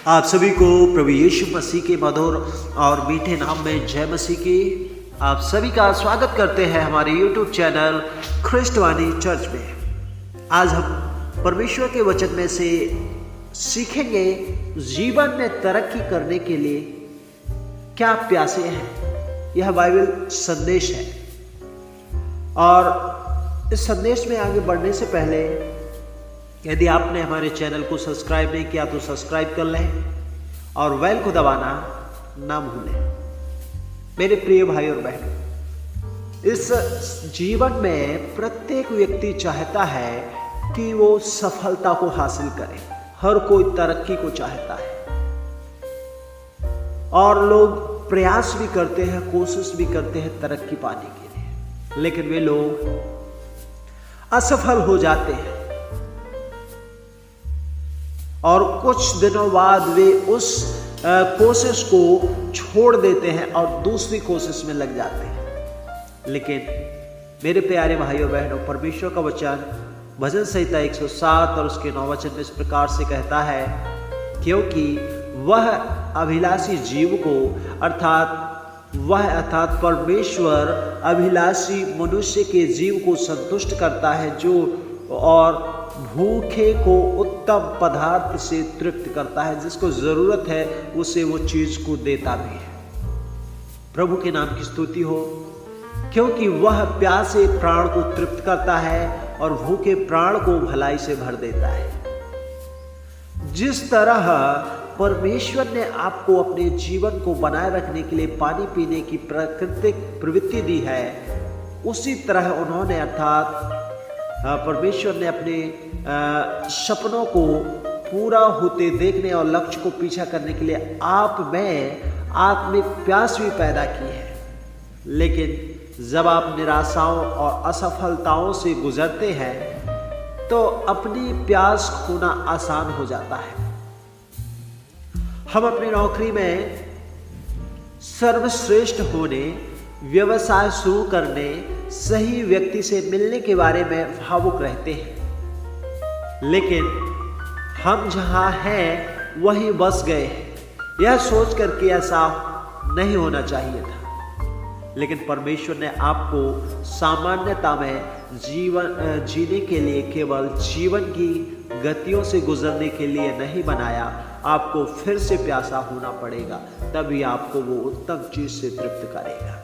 आप सभी को प्रभु यीशु मसीह के मधुर और मीठे नाम में जय मसीह की। आप सभी का स्वागत करते हैं हमारे YouTube चैनल ख्रिस्टवानी चर्च में। आज हम परमेश्वर के वचन में से सीखेंगे जीवन में तरक्की करने के लिए क्या प्यासे हैं। यह बाइबल संदेश है और इस संदेश में आगे बढ़ने से पहले यदि आपने हमारे चैनल को सब्सक्राइब नहीं किया तो सब्सक्राइब कर लें और बेल को दबाना ना भूलें। मेरे प्रिय भाई और बहनों, इस जीवन में प्रत्येक व्यक्ति चाहता है कि वो सफलता को हासिल करे। हर कोई तरक्की को चाहता है और लोग प्रयास भी करते हैं, कोशिश भी करते हैं तरक्की पाने के लिए, लेकिन वे लोग असफल हो जाते हैं और कुछ दिनों बाद वे उस कोशिश को छोड़ देते हैं और दूसरी कोशिश में लग जाते हैं। लेकिन मेरे प्यारे भाइयों बहनों, परमेश्वर का वचन भजन संहिता 107 और उसके 9 वचन में इस प्रकार से कहता है, क्योंकि वह अभिलाषी जीव को अर्थात परमेश्वर अभिलाषी मनुष्य के जीव को संतुष्ट करता है, जो और भूखे को उत्तम पदार्थ से तृप्त करता है। जिसको जरूरत है उसे वो चीज को देता भी है। प्रभु के नाम की स्तुति हो, क्योंकि वह प्यासे प्राण को तृप्त करता है और भूखे प्राण को भलाई से भर देता है। जिस तरह परमेश्वर ने आपको अपने जीवन को बनाए रखने के लिए पानी पीने की प्राकृतिक प्रवृत्ति दी है, उसी तरह उन्होंने परमेश्वर ने अपने सपनों को पूरा होते देखने और लक्ष्य को पीछा करने के लिए आप में आत्मिक प्यास भी पैदा की है। लेकिन जब आप निराशाओं और असफलताओं से गुजरते हैं तो अपनी प्यास खोना आसान हो जाता है। हम अपनी नौकरी में सर्वश्रेष्ठ होने, व्यवसाय शुरू करने, सही व्यक्ति से मिलने के बारे में भावुक रहते हैं, लेकिन हम जहां हैं वहीं बस गए हैं। यह सोच करके ऐसा नहीं होना चाहिए था, लेकिन परमेश्वर ने आपको सामान्यता में जीवन जीने के लिए केवल जीवन की गतियों से गुजरने के लिए नहीं बनाया। आपको फिर से प्यासा होना पड़ेगा, तभी आपको वो उत्तम चीज से तृप्त करेगा।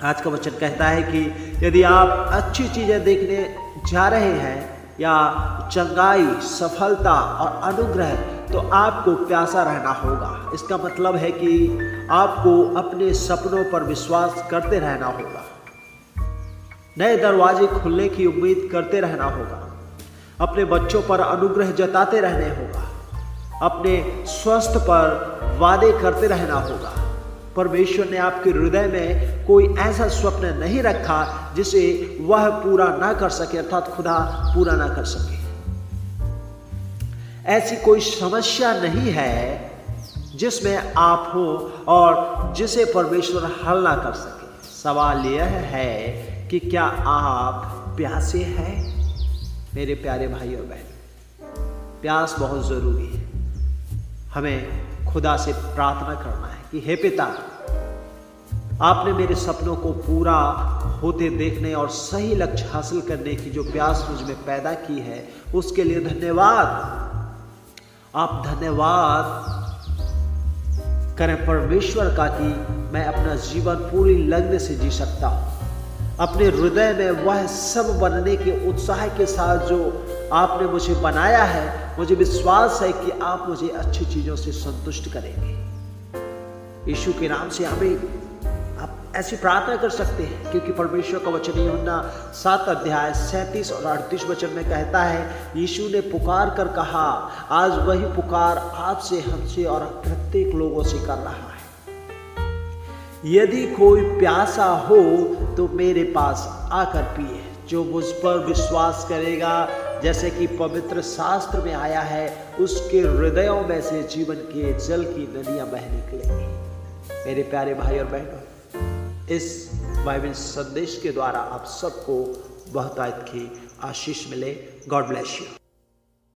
आज का वचन कहता है कि यदि आप अच्छी चीजें देखने जा रहे हैं या चंगाई, सफलता और अनुग्रह, तो आपको प्यासा रहना होगा। इसका मतलब है कि आपको अपने सपनों पर विश्वास करते रहना होगा, नए दरवाजे खुलने की उम्मीद करते रहना होगा, अपने बच्चों पर अनुग्रह जताते रहने होगा, अपने स्वास्थ्य पर वादे करते रहना होगा। परमेश्वर ने आपके हृदय में कोई ऐसा स्वप्न नहीं रखा जिसे वह पूरा ना कर सके, अर्थात खुदा पूरा ना कर सके। ऐसी कोई समस्या नहीं है जिसमें आप हो और जिसे परमेश्वर हल ना कर सके। सवाल यह है कि क्या आप प्यासे हैं? मेरे प्यारे भाई और बहन, प्यास बहुत जरूरी है। हमें खुदा से प्रार्थना करना है कि हे पिता, आपने मेरे सपनों को पूरा होते देखने और सही लक्ष्य हासिल करने की जो प्यास मुझ में पैदा की है, उसके लिए धन्यवाद। आप धन्यवाद करें परमेश्वर का कि मैं अपना जीवन पूरी लगन से जी सकता हूँ। अपने हृदय में वह सब बनने के उत्साह के साथ जो आपने मुझे बनाया है, मुझे विश्वास है कि आप मुझे अच्छी चीजों से संतुष्ट करेंगे। यीशु के नाम से हमें आप ऐसी प्रार्थना कर सकते हैं, क्योंकि परमेश्वर का वचन यूहन्ना 7 अध्याय 37 और 38 वचन में कहता है, यीशु ने पुकार कर कहा, आज वही पुकार आपसे, हमसे और प्रत्येक लोगों से कर रहा है। यदि कोई प्यासा हो तो मेरे पास आकर पिए। जो मुझ पर विश्वास करेगा, जैसे कि पवित्र शास्त्र में आया है, उसके हृदयों में से जीवन के जल की नदियां बह निकलेंगी। मेरे प्यारे भाई और बहनों, इस बाइबल संदेश के द्वारा आप सबको बहुतायत की आशीष मिले। God bless you.